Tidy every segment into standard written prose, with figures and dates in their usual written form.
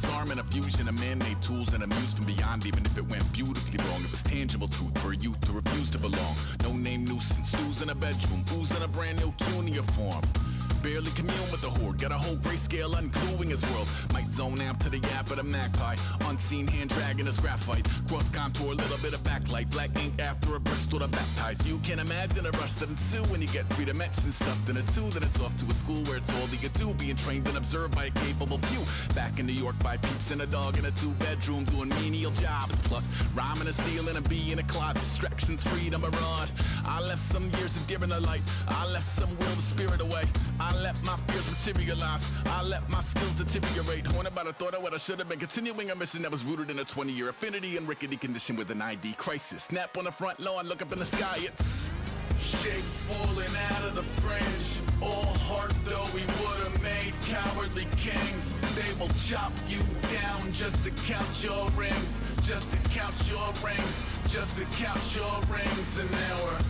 his arm and a fusion of man-made tools and a muse from beyond. Even if it went beautifully wrong, it was tangible truth for a youth to refuse to belong. No name nuisance, stews in a bedroom, oozing a brand new cuneiform form. Barely commune with the horde, got a whole grayscale ungluing his world. Might zone amp to the yap of the magpie, unseen hand dragging his graphite. Cross contour, little bit of backlight, black ink after a Bristol to baptize. You can imagine a rush that ensue when you get 3 dimensions stuffed in a 2. Then it's off to a school where it's all you get to, being trained and observed by a capable few. Back in New York by peeps and a dog in a 2-bedroom doing menial jobs. Plus rhyming and stealing and being a clod, distractions, freedom, a rod. I left some years of deer in the light, I left some will the spirit away. I let my fears materialize, I let my skills deteriorate. Horn about a thought of what I should have been, continuing a mission that was rooted in a 20-year affinity and rickety condition with an ID crisis. Snap on the front lawn, look up in the sky, it's shapes falling out of the fringe. All heart though we would've made cowardly kings. They will chop you down just to count your rings, just to count your rings, just to count your rings. And now we're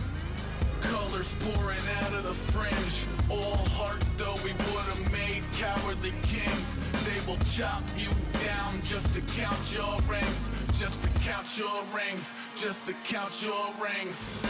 colors pouring out of the fringe. All heart though we would've made cowardly kings. They will chop you down just to count your rings, just to count your rings, just to count your rings.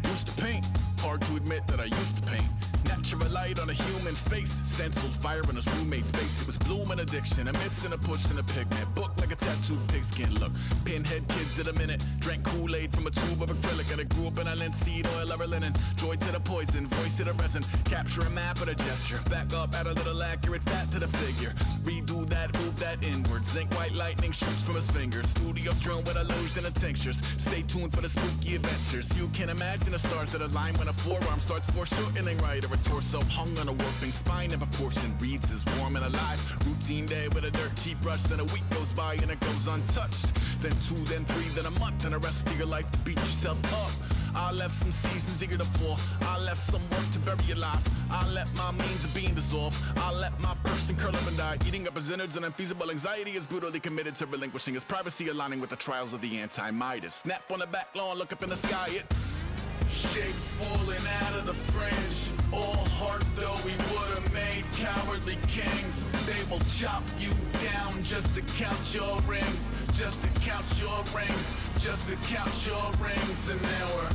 Used to paint, hard to admit that I used to paint. Natural light on a human face, stenciled fire in his roommate's face. It was bloom and addiction, a miss and a push and a pigment. Book like a tattooed pigskin look. Pinhead kids in a minute, drank Kool-Aid from a tube of acrylic. And I grew up in a linseed oil or a linen. Joy to the poison, voice to the resin. Capture a map of a gesture, back up, add a little accurate fat to the figure. Redo that, move that inward. Zinc white lightning shoots from his fingers. Studio strewn with illusion and tinctures. Stay tuned for the spooky adventures. You can imagine the stars that align when a forearm starts foreshortening right, or a torso hung on a warping spine in proportion reads as warm and alive. Routine day with a dirt cheap rush, then a week goes by and it goes untouched. Then 2, then 3, then a month, and the rest of your life to beat yourself up. I left some seasons eager to fall, I left some work to bury alive. I let my means of being dissolve, I let my person curl up and die. Eating up his innards and unfeasible anxiety is brutally committed to relinquishing his privacy, aligning with the trials of the anti-Midas. Snap on the back lawn, look up in the sky, it's shapes falling out of the fringe. All heart though we would've made cowardly kings. They will chop you down just to count your rings, just to count your rings, just to count your rings. And now we're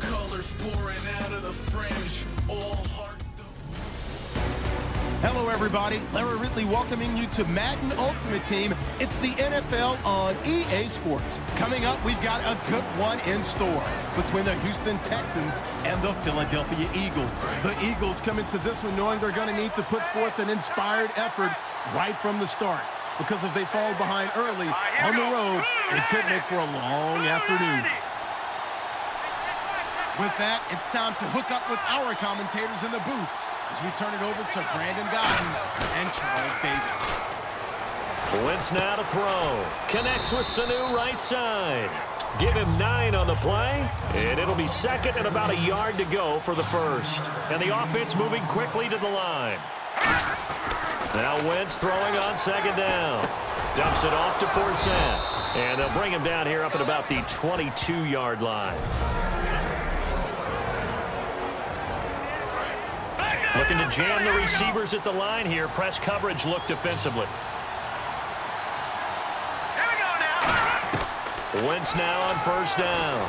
colors pouring out of the fringe. All heart. Hello, everybody. Larry Ridley welcoming you to Madden Ultimate Team. It's the NFL on EA Sports. Coming up, we've got a good one in store between the Houston Texans and the Philadelphia Eagles. The Eagles come into this one knowing they're going to need to put forth an inspired effort right from the start, because if they fall behind early on the road, it could make for a long afternoon. With that, it's time to hook up with our commentators in the booth as we turn it over to Brandon Godden and Charles Davis. Wentz now to throw. Connects with Sanu right side. Give him 9 on the play, and it'll be second and about a yard to go for the first. And the offense moving quickly to the line. Now Wentz throwing on second down. Dumps it off to Forsett. And they'll bring him down here up at about the 22-yard line. Looking to jam the receivers at the line here. Press coverage look defensively. Here we go now. Wentz now on first down.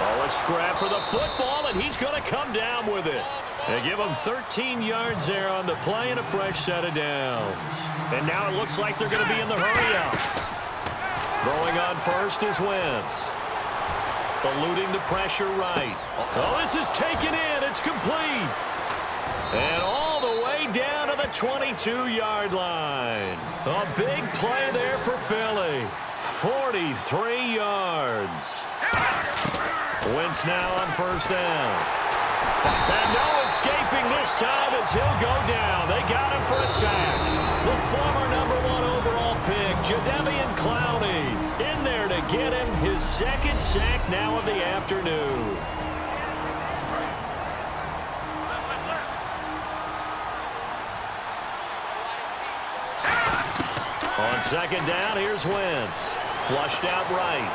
Oh, a scrap for the football, and he's going to come down with it. They give him 13 yards there on the play and a fresh set of downs. And now it looks like they're going to be in the hurry-up. Throwing on first is Wentz. Eluding the pressure right. Oh, this is taken in. It's complete. And all the way down to the 22-yard line. A big play there for Philly. 43 yards. Wentz now on first down. And no escaping this time as he'll go down. They got him for a sack. The former #1 overall pick, Jadeveon Clowney, in there to get him his second sack now of the afternoon. On second down, here's Wentz. Flushed out right.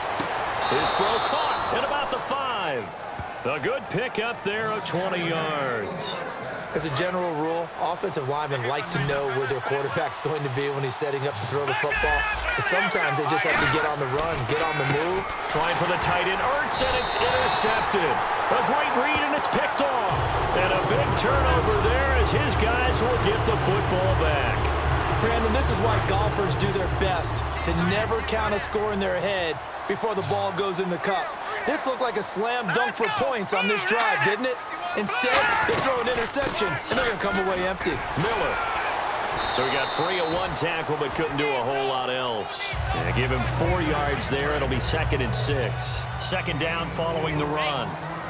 His throw caught at about the 5. A good pick up there of 20 yards. As a general rule, offensive linemen like to know where their quarterback's going to be when he's setting up to throw the football. But sometimes they just have to get on the run, get on the move. Trying for the tight end, Ertz, and it's intercepted. A great read, and it's picked off. And a big turnover there as his guys will get the football back. Brandon, this is why golfers do their best to never count a score in their head before the ball goes in the cup. This looked like a slam dunk for points on this drive, didn't it? Instead, they throw an interception, and they're going to come away empty. Miller. So he got free of one tackle, but couldn't do a whole lot else. Yeah, give him 4 yards there. It'll be 2nd and 6. Second down following the run.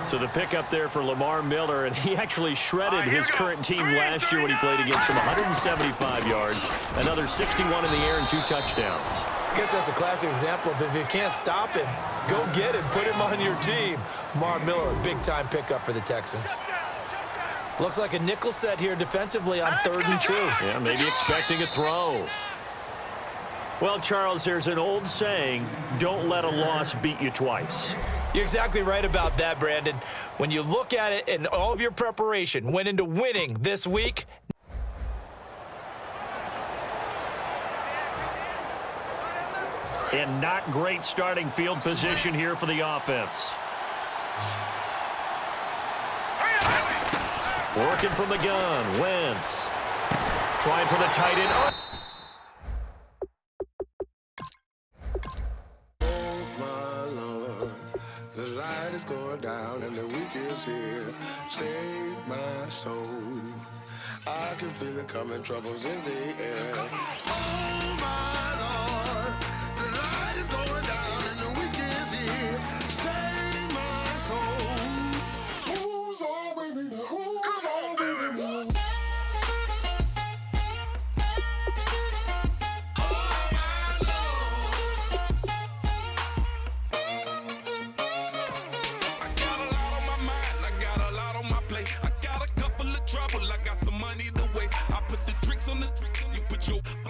So the pickup there for Lamar Miller, and he actually shredded his current team last year when he played against them. 175 yards, another 61 in the air, and 2 touchdowns. I guess that's a classic example of if you can't stop him, go get him, put him on your team. Lamar Miller, a big-time pickup for the Texans. Looks like a nickel set here defensively on 3rd and 2. Yeah, maybe expecting a throw. Well, Charles, there's an old saying, don't let a loss beat you twice. You're exactly right about that, Brandon. When you look at it and all of your preparation went into winning this week. And not great starting field position here for the offense. Working from the gun, Wentz. Trying for the tight end. Oh, my Lord, the light is going down and the week is here. Save my soul. I can feel it coming, troubles in the air. Oh, my Lord, the light is going down and the week is here. Save my soul. Who's all with me? Who's all with me?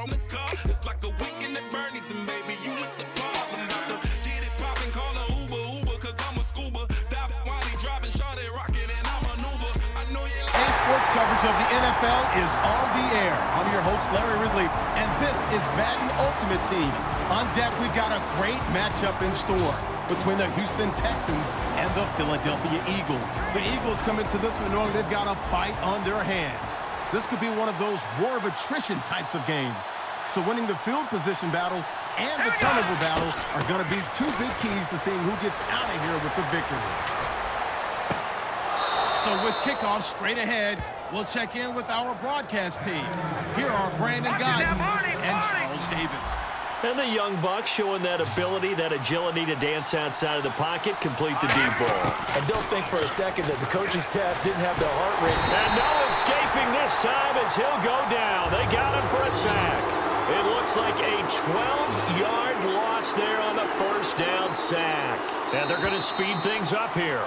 On the car, it's like a weekend at Bernie's, and baby, you look the part. I'm about to get it poppin', call a Uber, cause I'm a scuba. Dive while he driving, shot it rockin', and I maneuver. I know you like. A sports coverage of the NFL is on the air. I'm your host, Larry Ridley, and this is Madden Ultimate Team. On deck, we've got a great matchup in store between the Houston Texans and the Philadelphia Eagles. The Eagles come into this one knowing they've got a fight on their hands. This could be one of those war of attrition types of games. So winning the field position battle and the turnover battle are going to be 2 big keys to seeing who gets out of here with the victory. So with kickoff straight ahead, we'll check in with our broadcast team. Here are Brandon Godden and Charles Davis. And the young buck showing that ability, that agility to dance outside of the pocket, complete the deep ball. And don't think for a second that the coaching staff didn't have the heart rate. And no escaping this time as he'll go down. They got him for a sack. It looks like a 12-yard loss there on the first down sack. And they're going to speed things up here.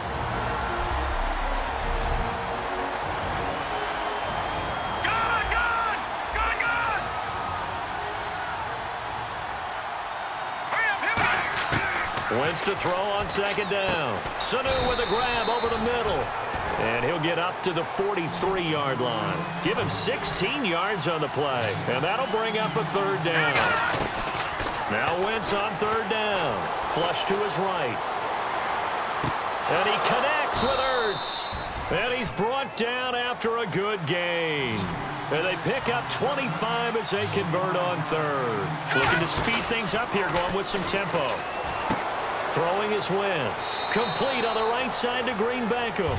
Wentz to throw on second down. Sanu with a grab over the middle. And he'll get up to the 43-yard line. Give him 16 yards on the play. And that'll bring up a 3rd down. Now Wentz on 3rd down. Flush to his right. And he connects with Ertz. And he's brought down after a good gain. And they pick up 25 as they convert on 3rd. Looking to speed things up here, going with some tempo. Throwing is Wentz. Complete on the right side to Green Beckham.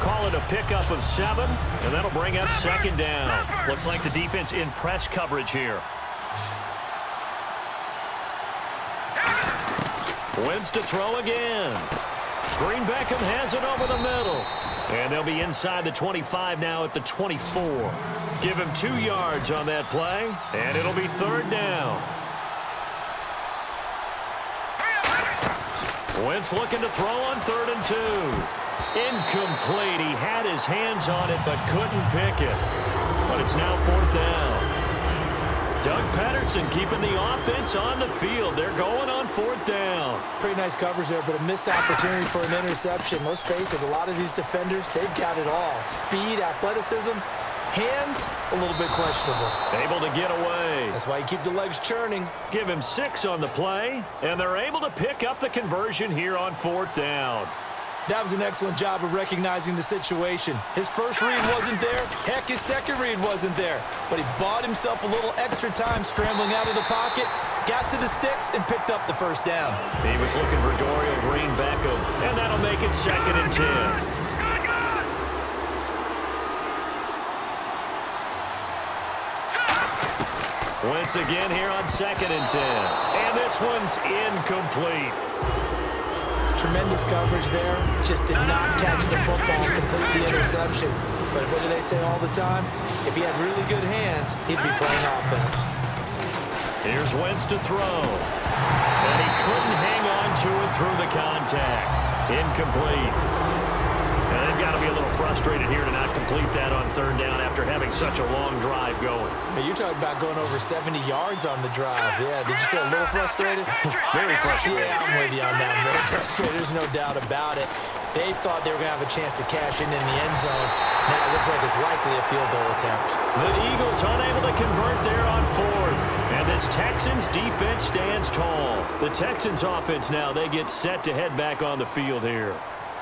Call it a pickup of 7, and that'll bring up 2nd down. Looks like the defense in press coverage here. Wentz to throw again. Green Beckham has it over the middle. And they'll be inside the 25 now at the 24. Give him 2 yards on that play, and it'll be 3rd down. Wentz looking to throw on 3rd and 2. Incomplete. He had his hands on it but couldn't pick it. But it's now 4th down. Doug Patterson keeping the offense on the field. They're going on 4th down. Pretty nice coverage there, but a missed opportunity for an interception. Let's face it, a lot of these defenders, they've got it all. Speed, athleticism, hands, a little bit questionable. Able to get away. That's why you keep the legs churning. Give him 6 on the play, and they're able to pick up the conversion here on 4th down. That was an excellent job of recognizing the situation. His first read wasn't there. Heck, his second read wasn't there. But he bought himself a little extra time scrambling out of the pocket, got to the sticks, and picked up the first down. He was looking for Dorial Green-Beckham, and that'll make it 2nd and 10. Once again here on 2nd and 10. And this one's incomplete. Tremendous coverage there. Just did not catch the football and complete the interception. But what do they say all the time? If he had really good hands, he'd be playing offense. Here's Wentz to throw. And he couldn't hang on to it through the contact. Incomplete. And they've got to be a little frustrated here to not complete that on 3rd down after having such a long drive going. Hey, you're talking about going over 70 yards on the drive. Yeah, did you say a little frustrated? Very frustrated. Yeah, I'm with you on that. Very frustrated. There's no doubt about it. They thought they were going to have a chance to cash in the end zone. Now it looks like it's likely a field goal attempt. The Eagles unable to convert there on 4th. And this Texans defense stands tall. The Texans offense now, they get set to head back on the field here.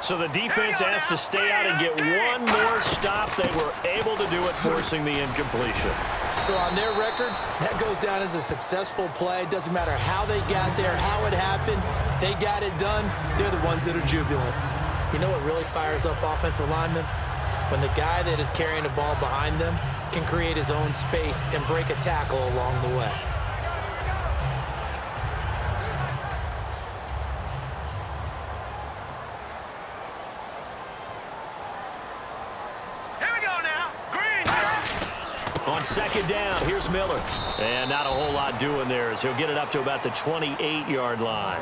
So the defense has to stay out and get one more stop. They were able to do it, forcing the incompletion. So on their record, that goes down as a successful play. Doesn't matter how they got there, how it happened. They got it done. They're the ones that are jubilant. You know what really fires up offensive linemen? When the guy that is carrying the ball behind them can create his own space and break a tackle along the way. On 2nd down, here's Miller. And not a whole lot doing there as he'll get it up to about the 28-yard line.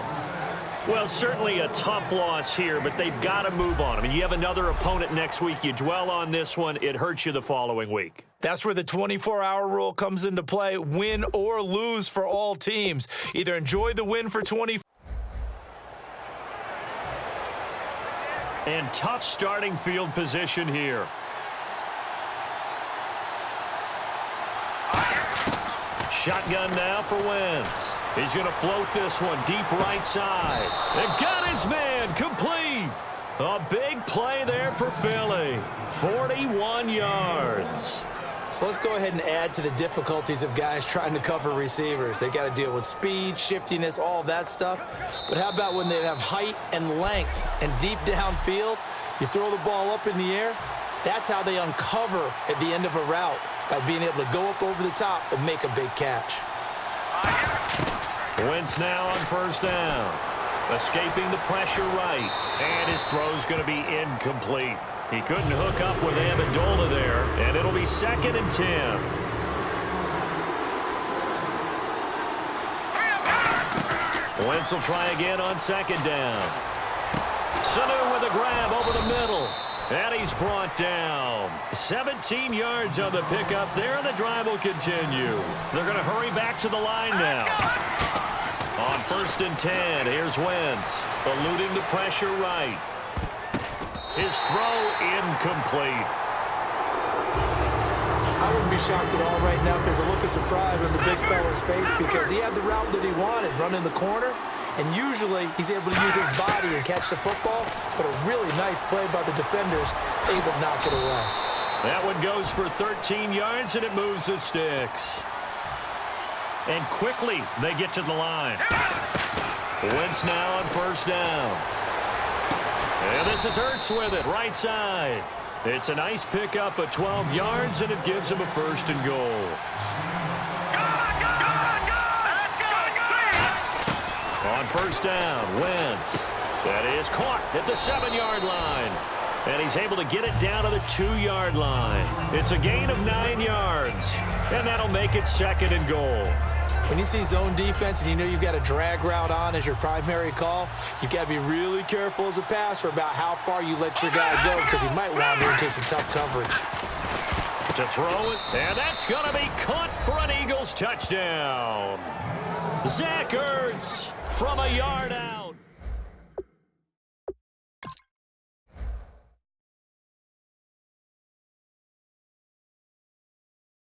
Well, certainly a tough loss here, but they've got to move on. I mean, you have another opponent next week. You dwell on this one, it hurts you the following week. That's where the 24-hour rule comes into play, win or lose for all teams. Either enjoy the win for 24. And tough starting field position here. Shotgun now for Wentz. He's going to float this one deep right side. And got his man complete. A big play there for Philly. 41 yards. So let's go ahead and add to the difficulties of guys trying to cover receivers. They got to deal with speed, shiftiness, all of that stuff. But how about when they have height and length and deep downfield? You throw the ball up in the air. That's how they uncover at the end of a route, by being able to go up over the top and make a big catch. Wentz now on 1st down. Escaping the pressure right. And his throw's going to be incomplete. He couldn't hook up with Amendola there, and it'll be 2nd and 10. Wentz will try again on 2nd down. Sanu with a grab over the middle. And he's brought down. 17 yards on the pickup there, and the drive will continue. They're going to hurry back to the line now. On 1st and 10, here's Wentz, eluding the pressure right. His throw incomplete. I wouldn't be shocked at all right now if there's a look of surprise on the big fella's face, because he had the route that he wanted, running the corner. And usually he's able to use his body and catch the football, but a really nice play by the defenders, able to knock it away. That one goes for 13 yards, and it moves the sticks. And quickly they get to the line. Wentz now on 1st down. And this is Ertz with it, right side. It's a nice pickup of 12 yards, and it gives him a 1st and goal. On 1st down, Wentz. That is caught at the 7-yard line. And he's able to get it down to the 2-yard line. It's a gain of 9 yards. And that'll make it 2nd and goal. When you see zone defense and you know you've got a drag route on as your primary call, you've got to be really careful as a passer about how far you let your guy go, because he might wander into some tough coverage. To throw it, and that's going to be caught for an Eagles touchdown. Zach Ertz from a yard out.